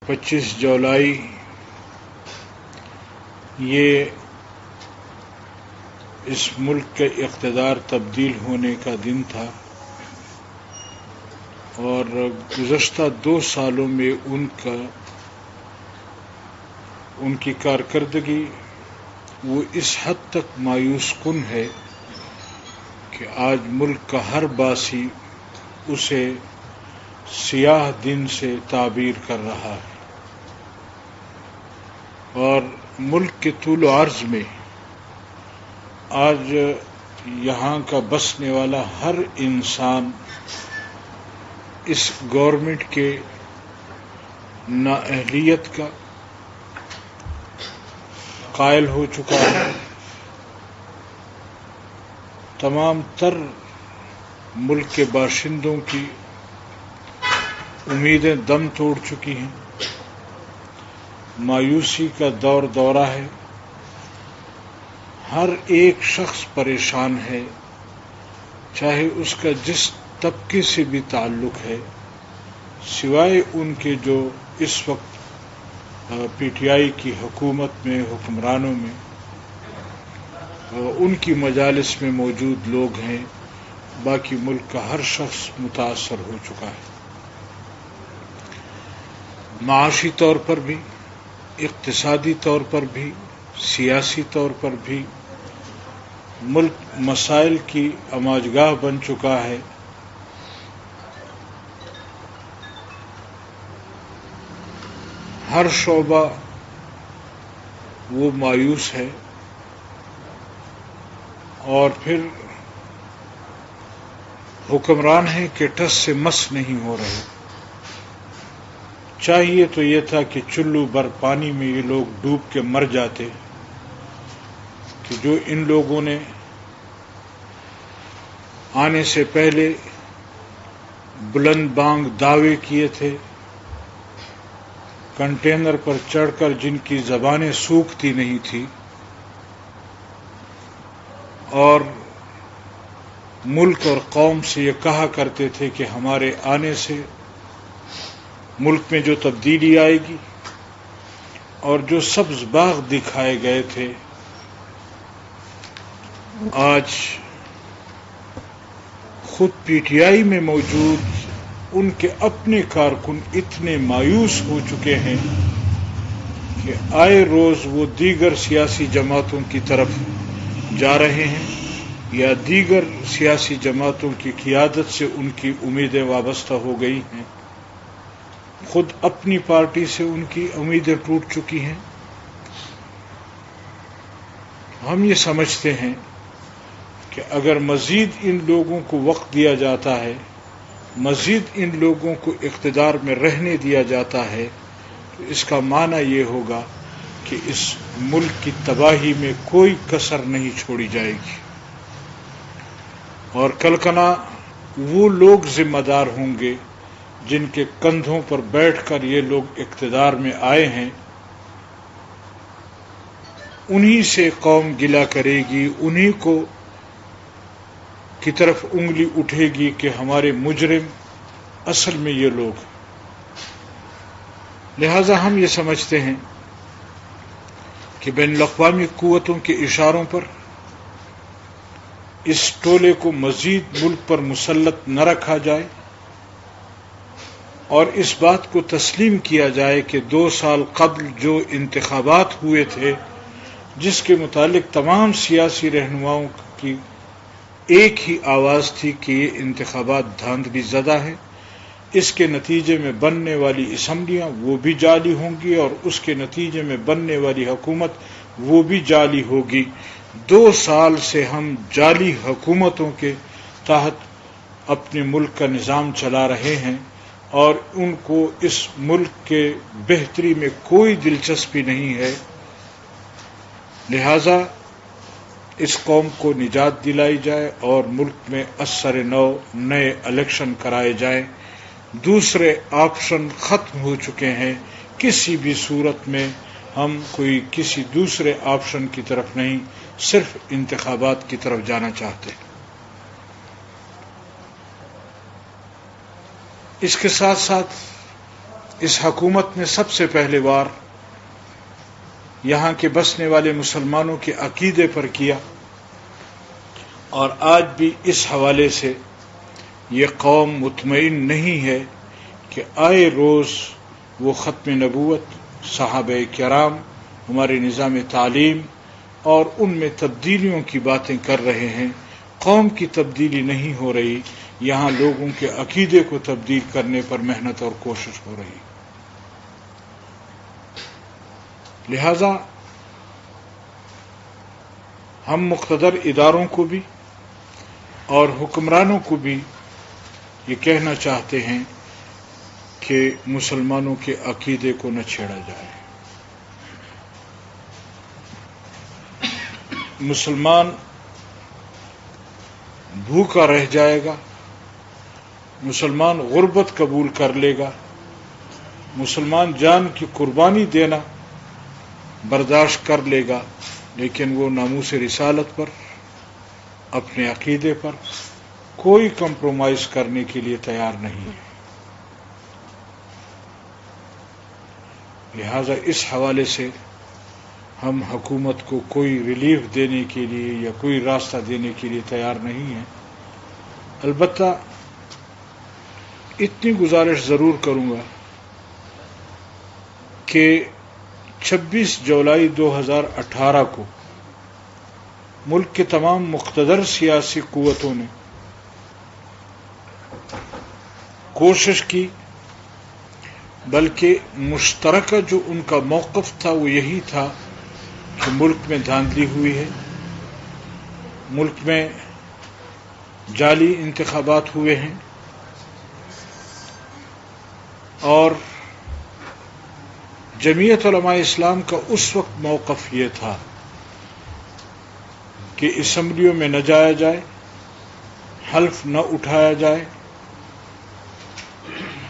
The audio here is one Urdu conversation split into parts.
25 جولائی یہ اس ملک کے اقتدار تبدیل ہونے کا دن تھا، اور گزشتہ 2 سالوں میں ان کی کارکردگی وہ اس حد تک مایوس کن ہے کہ آج ملک کا ہر باسی اسے سیاہ دن سے تعبیر کر رہا ہے، اور ملک کے طول و عرض میں آج یہاں کا بسنے والا ہر انسان اس گورنمنٹ کے نااہلیت کا قائل ہو چکا ہے۔ تمام تر ملک کے باشندوں کی امیدیں دم توڑ چکی ہیں، مایوسی کا دورہ ہے، ہر ایک شخص پریشان ہے، چاہے اس کا جس طبقے سے بھی تعلق ہے، سوائے ان کے جو اس وقت پی ٹی آئی کی حکومت میں حکمرانوں میں ان کی مجالس میں موجود لوگ ہیں، باقی ملک کا ہر شخص متاثر ہو چکا ہے، معاشی طور پر بھی، اقتصادی طور پر بھی، سیاسی طور پر بھی ملک مسائل کی اماجگاہ بن چکا ہے۔ ہر شعبہ وہ مایوس ہے، اور پھر حکمران ہیں کہ ٹس سے مس نہیں ہو رہے۔ چاہیے تو یہ تھا کہ چلو بھر پانی میں یہ لوگ ڈوب کے مر جاتے، کہ جو ان لوگوں نے آنے سے پہلے بلند بانگ دعوے کیے تھے، کنٹینر پر چڑھ کر جن کی زبانیں سوکھتی نہیں تھی، اور ملک اور قوم سے یہ کہا کرتے تھے کہ ہمارے آنے سے ملک میں جو تبدیلی آئے گی، اور جو سبز باغ دکھائے گئے تھے، آج خود پی ٹی آئی میں موجود ان کے اپنے کارکن اتنے مایوس ہو چکے ہیں کہ آئے روز وہ دیگر سیاسی جماعتوں کی طرف جا رہے ہیں، یا دیگر سیاسی جماعتوں کی قیادت سے ان کی امیدیں وابستہ ہو گئی ہیں، خود اپنی پارٹی سے ان کی امیدیں ٹوٹ چکی ہیں۔ ہم یہ سمجھتے ہیں کہ اگر مزید ان لوگوں کو وقت دیا جاتا ہے، مزید ان لوگوں کو اقتدار میں رہنے دیا جاتا ہے، تو اس کا معنی یہ ہوگا کہ اس ملک کی تباہی میں کوئی کسر نہیں چھوڑی جائے گی، اور کلکنا وہ لوگ ذمہ دار ہوں گے جن کے کندھوں پر بیٹھ کر یہ لوگ اقتدار میں آئے ہیں، انہی سے قوم گلہ کرے گی، انہی کو کی طرف انگلی اٹھے گی کہ ہمارے مجرم اصل میں یہ لوگ ہیں۔ لہذا ہم یہ سمجھتے ہیں کہ بین الاقوامی قوتوں کے اشاروں پر اس ٹولے کو مزید ملک پر مسلط نہ رکھا جائے، اور اس بات کو تسلیم کیا جائے کہ 2 سال قبل جو انتخابات ہوئے تھے، جس کے متعلق تمام سیاسی رہنماؤں کی ایک ہی آواز تھی کہ یہ انتخابات دھاندلی زدہ ہے، اس کے نتیجے میں بننے والی اسمبلیاں وہ بھی جعلی ہوں گی، اور اس کے نتیجے میں بننے والی حکومت وہ بھی جعلی ہوگی۔ 2 سال سے ہم جعلی حکومتوں کے تحت اپنے ملک کا نظام چلا رہے ہیں، اور ان کو اس ملک کے بہتری میں کوئی دلچسپی نہیں ہے۔ لہذا اس قوم کو نجات دلائی جائے، اور ملک میں اثر نو نئے الیکشن کرائے جائیں۔ دوسرے آپشن ختم ہو چکے ہیں، کسی بھی صورت میں ہم کوئی کسی دوسرے آپشن کی طرف نہیں، صرف انتخابات کی طرف جانا چاہتے ہیں۔ اس کے ساتھ ساتھ اس حکومت نے سب سے پہلے بار یہاں کے بسنے والے مسلمانوں کے عقیدے پر کیا، اور آج بھی اس حوالے سے یہ قوم مطمئن نہیں ہے کہ آئے روز وہ ختم نبوت، صحابہ کرام، ہمارے نظام تعلیم اور ان میں تبدیلیوں کی باتیں کر رہے ہیں۔ قوم کی تبدیلی نہیں ہو رہی، یہاں لوگوں کے عقیدے کو تبدیل کرنے پر محنت اور کوشش ہو رہی۔ لہذا ہم مقتدر اداروں کو بھی اور حکمرانوں کو بھی یہ کہنا چاہتے ہیں کہ مسلمانوں کے عقیدے کو نہ چھیڑا جائے۔ مسلمان بھوکا رہ جائے گا، مسلمان غربت قبول کر لے گا، مسلمان جان کی قربانی دینا برداشت کر لے گا، لیکن وہ ناموس رسالت پر، اپنے عقیدے پر کوئی کمپرومائز کرنے کے لیے تیار نہیں ہے۔ لہذا اس حوالے سے ہم حکومت کو کوئی ریلیف دینے کے لیے یا کوئی راستہ دینے کے لیے تیار نہیں ہیں۔ البتہ اتنی گزارش ضرور کروں گا کہ 26 جولائی 2018 کو ملک کے تمام مقتدر سیاسی قوتوں نے کوشش کی، بلکہ مشترکہ جو ان کا موقف تھا وہ یہی تھا کہ ملک میں دھاندلی ہوئی ہے، ملک میں جعلی انتخابات ہوئے ہیں، اور جمعیت علماء اسلام کا اس وقت موقف یہ تھا کہ اسمبلیوں میں نہ جایا جائے، حلف نہ اٹھایا جائے،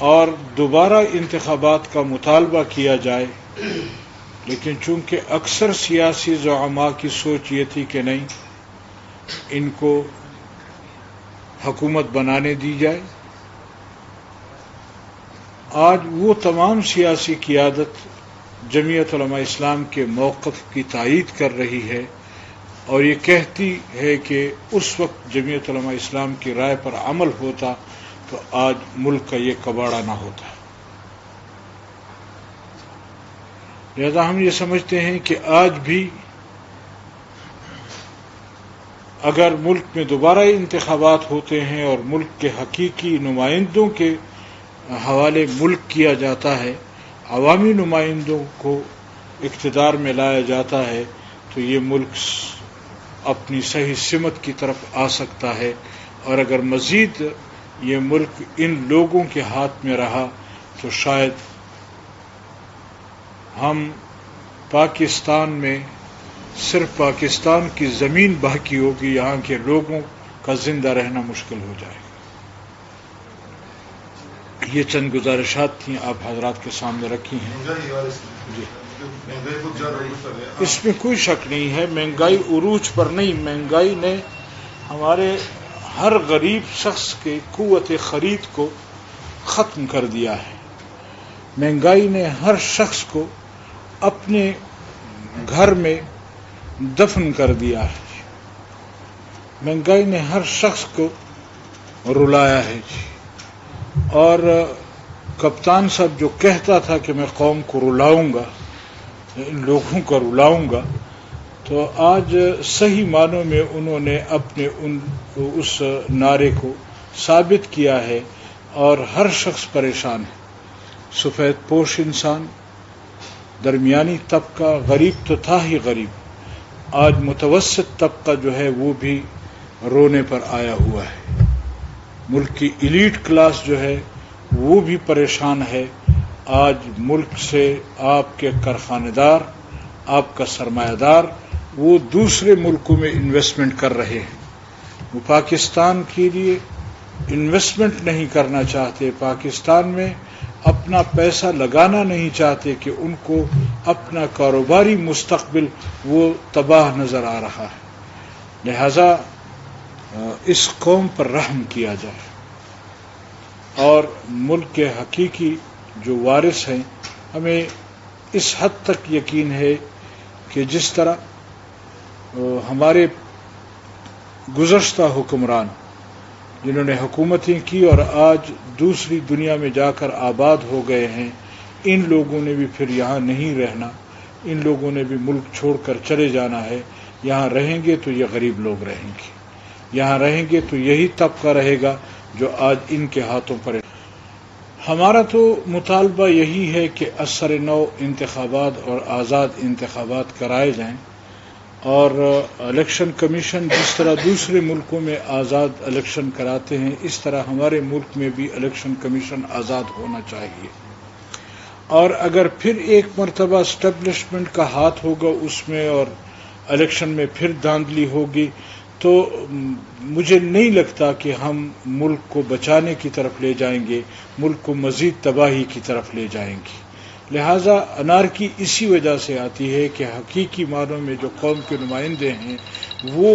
اور دوبارہ انتخابات کا مطالبہ کیا جائے۔ لیکن چونکہ اکثر سیاسی زعماء کی سوچ یہ تھی کہ نہیں، ان کو حکومت بنانے دی جائے، آج وہ تمام سیاسی قیادت جمعیت علماء اسلام کے موقف کی تائید کر رہی ہے، اور یہ کہتی ہے کہ اس وقت جمعیت علماء اسلام کی رائے پر عمل ہوتا تو آج ملک کا یہ کباڑہ نہ ہوتا۔ لہذا ہم یہ سمجھتے ہیں کہ آج بھی اگر ملک میں دوبارہ انتخابات ہوتے ہیں اور ملک کے حقیقی نمائندوں کے حوالے ملک کیا جاتا ہے، عوامی نمائندوں کو اقتدار میں لایا جاتا ہے، تو یہ ملک اپنی صحیح سمت کی طرف آ سکتا ہے۔ اور اگر مزید یہ ملک ان لوگوں کے ہاتھ میں رہا تو شاید ہم پاکستان میں صرف پاکستان کی زمین باقی ہوگی، یہاں کے لوگوں کا زندہ رہنا مشکل ہو جائے گا۔ یہ چند گزارشات تھیں، آپ حضرات کے سامنے رکھی ہیں۔ جی، اس میں کوئی شک نہیں ہے، مہنگائی عروج پر نہیں، مہنگائی نے ہمارے ہر غریب شخص کے قوت خرید کو ختم کر دیا ہے۔ مہنگائی نے ہر شخص کو اپنے گھر میں دفن کر دیا ہے۔ مہنگائی نے ہر شخص کو رلایا ہے جی۔ اور کپتان صاحب جو کہتا تھا کہ میں قوم کو رلاؤں گا، ان لوگوں کو رلاؤں گا، تو آج صحیح معنوں میں انہوں نے اپنے اس نعرے کو ثابت کیا ہے، اور ہر شخص پریشان ہے۔ سفید پوش انسان، درمیانی طبقہ، غریب تو تھا ہی غریب، آج متوسط طبقہ جو ہے وہ بھی رونے پر آیا ہوا ہے۔ ملک کی ایلیٹ کلاس جو ہے وہ بھی پریشان ہے۔ آج ملک سے آپ کے کارخانہ دار، آپ کا سرمایہ دار، وہ دوسرے ملکوں میں انویسٹمنٹ کر رہے ہیں، وہ پاکستان کے لیے انویسٹمنٹ نہیں کرنا چاہتے، پاکستان میں اپنا پیسہ لگانا نہیں چاہتے، کہ ان کو اپنا کاروباری مستقبل وہ تباہ نظر آ رہا ہے۔ لہذا اس قوم پر رحم کیا جائے، اور ملک کے حقیقی جو وارث ہیں، ہمیں اس حد تک یقین ہے کہ جس طرح ہمارے گزشتہ حکمران جنہوں نے حکومتیں کی اور آج دوسری دنیا میں جا کر آباد ہو گئے ہیں، ان لوگوں نے بھی پھر یہاں نہیں رہنا، ان لوگوں نے بھی ملک چھوڑ کر چلے جانا ہے۔ یہاں رہیں گے تو یہ غریب لوگ رہیں گے، یہاں رہیں گے تو یہی طبقہ رہے گا جو آج ان کے ہاتھوں پر ہے۔ ہمارا تو مطالبہ یہی ہے کہ اثر نو انتخابات اور آزاد انتخابات کرائے جائیں، اور الیکشن کمیشن جس طرح دوسرے ملکوں میں آزاد الیکشن کراتے ہیں، اس طرح ہمارے ملک میں بھی الیکشن کمیشن آزاد ہونا چاہیے۔ اور اگر پھر ایک مرتبہ اسٹیبلشمنٹ کا ہاتھ ہوگا اس میں اور الیکشن میں پھر دھاندلی ہوگی، تو مجھے نہیں لگتا کہ ہم ملک کو بچانے کی طرف لے جائیں گے، ملک کو مزید تباہی کی طرف لے جائیں گے۔ لہٰذا انارکی اسی وجہ سے آتی ہے کہ حقیقی معنوں میں جو قوم کے نمائندے ہیں وہ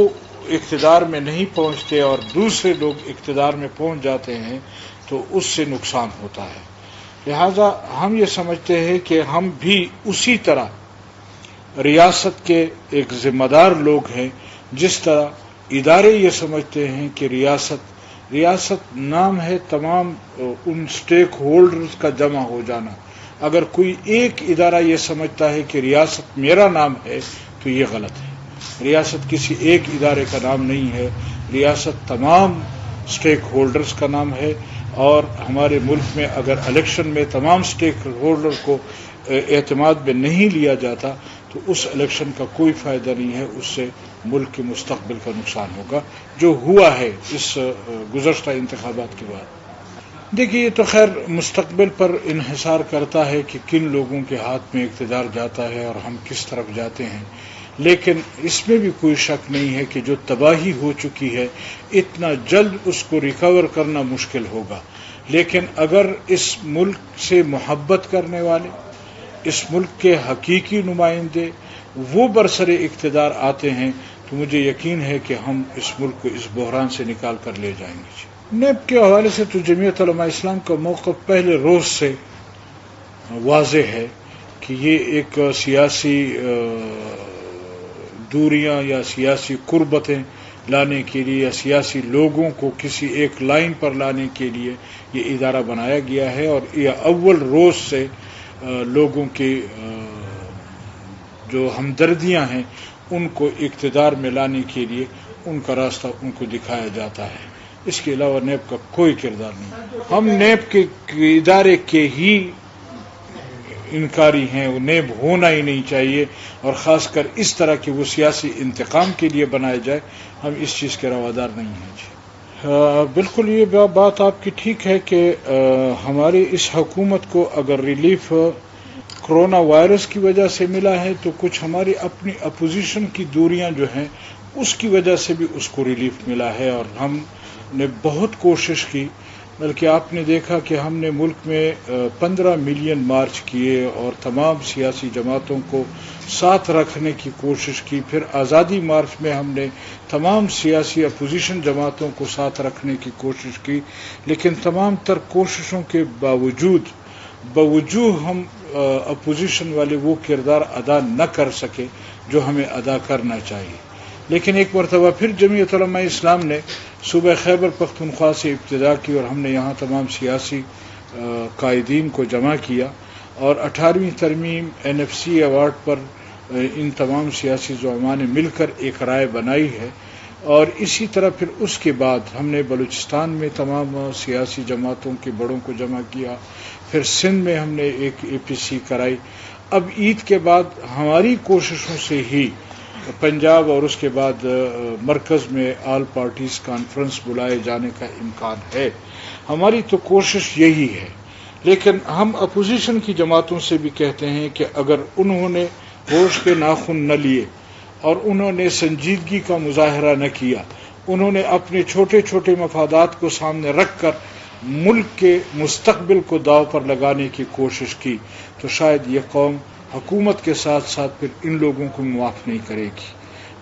اقتدار میں نہیں پہنچتے اور دوسرے لوگ اقتدار میں پہنچ جاتے ہیں، تو اس سے نقصان ہوتا ہے۔ لہٰذا ہم یہ سمجھتے ہیں کہ ہم بھی اسی طرح ریاست کے ایک ذمہ دار لوگ ہیں، جس طرح ادارے یہ سمجھتے ہیں کہ ریاست نام ہے تمام ان سٹیک ہولڈرز کا جمع ہو جانا۔ اگر کوئی ایک ادارہ یہ سمجھتا ہے کہ ریاست میرا نام ہے تو یہ غلط ہے۔ ریاست کسی ایک ادارے کا نام نہیں ہے، ریاست تمام سٹیک ہولڈرز کا نام ہے، اور ہمارے ملک میں اگر الیکشن میں تمام سٹیک ہولڈر کو اعتماد میں نہیں لیا جاتا تو اس الیکشن کا کوئی فائدہ نہیں ہے، اس سے ملک کے مستقبل کا نقصان ہوگا، جو ہوا ہے اس گزشتہ انتخابات کے بعد۔ دیکھیے، یہ تو خیر مستقبل پر انحصار کرتا ہے کہ کن لوگوں کے ہاتھ میں اقتدار جاتا ہے اور ہم کس طرف جاتے ہیں، لیکن اس میں بھی کوئی شک نہیں ہے کہ جو تباہی ہو چکی ہے اتنا جلد اس کو ریکور کرنا مشکل ہوگا۔ لیکن اگر اس ملک سے محبت کرنے والے، اس ملک کے حقیقی نمائندے وہ برسر اقتدار آتے ہیں تو مجھے یقین ہے کہ ہم اس ملک کو اس بحران سے نکال کر لے جائیں گے۔ نیب کے حوالے سے تو جمعیت علماء اسلام کا موقف پہلے روز سے واضح ہے کہ یہ ایک سیاسی دوریاں یا سیاسی قربتیں لانے کے لیے یا سیاسی لوگوں کو کسی ایک لائن پر لانے کے لیے یہ ادارہ بنایا گیا ہے، اور یہ اول روز سے لوگوں کی جو ہمدردیاں ہیں ان کو اقتدار میں لانے کے لیے ان کا راستہ ان کو دکھایا جاتا ہے۔ اس کے علاوہ نیب کا کوئی کردار نہیں۔ ہم نیب کے ادارے کے ہی انکاری ہیں، وہ نیب ہونا ہی نہیں چاہیے، اور خاص کر اس طرح کہ وہ سیاسی انتقام کے لیے بنایا جائے، ہم اس چیز کے روادار نہیں ہیں جی۔ بالکل یہ بات آپ کی ٹھیک ہے کہ ہماری اس حکومت کو اگر ریلیف کرونا وائرس کی وجہ سے ملا ہے تو کچھ ہماری اپنی اپوزیشن کی دوریاں جو ہیں اس کی وجہ سے بھی اس کو ریلیف ملا ہے، اور ہم نے بہت کوشش کی، بلکہ آپ نے دیکھا کہ ہم نے ملک میں 15 ملین مارچ کیے اور تمام سیاسی جماعتوں کو ساتھ رکھنے کی کوشش کی۔ پھر آزادی مارچ میں ہم نے تمام سیاسی اپوزیشن جماعتوں کو ساتھ رکھنے کی کوشش کی، لیکن تمام تر کوششوں کے باوجود ہم اپوزیشن والے وہ کردار ادا نہ کر سکے جو ہمیں ادا کرنا چاہیے۔ لیکن ایک مرتبہ پھر جمعیت علماء اسلام نے صوبہ خیبر پختونخوا سے ابتدا کی، اور ہم نے یہاں تمام سیاسی قائدین کو جمع کیا، اور 18ویں ترمیم NFC ایوارڈ پر ان تمام سیاسی زعماء نے مل کر ایک رائے بنائی ہے، اور اسی طرح پھر اس کے بعد ہم نے بلوچستان میں تمام سیاسی جماعتوں کے بڑوں کو جمع کیا، پھر سندھ میں ہم نے ایک APC کرائی۔ اب عید کے بعد ہماری کوششوں سے ہی پنجاب اور اس کے بعد مرکز میں آل پارٹیز کانفرنس بلائے جانے کا امکان ہے۔ ہماری تو کوشش یہی ہے، لیکن ہم اپوزیشن کی جماعتوں سے بھی کہتے ہیں کہ اگر انہوں نے ہوش کے ناخن نہ لیے اور انہوں نے سنجیدگی کا مظاہرہ نہ کیا، انہوں نے اپنے چھوٹے چھوٹے مفادات کو سامنے رکھ کر ملک کے مستقبل کو داؤ پر لگانے کی کوشش کی، تو شاید یہ قوم حکومت کے ساتھ ساتھ پھر ان لوگوں کو معاف نہیں کرے گی۔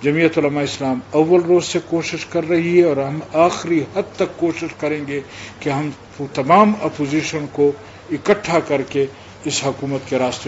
جمعیت علماء اسلام اول روز سے کوشش کر رہی ہے، اور ہم آخری حد تک کوشش کریں گے کہ ہم تمام اپوزیشن کو اکٹھا کر کے اس حکومت کے راستے میں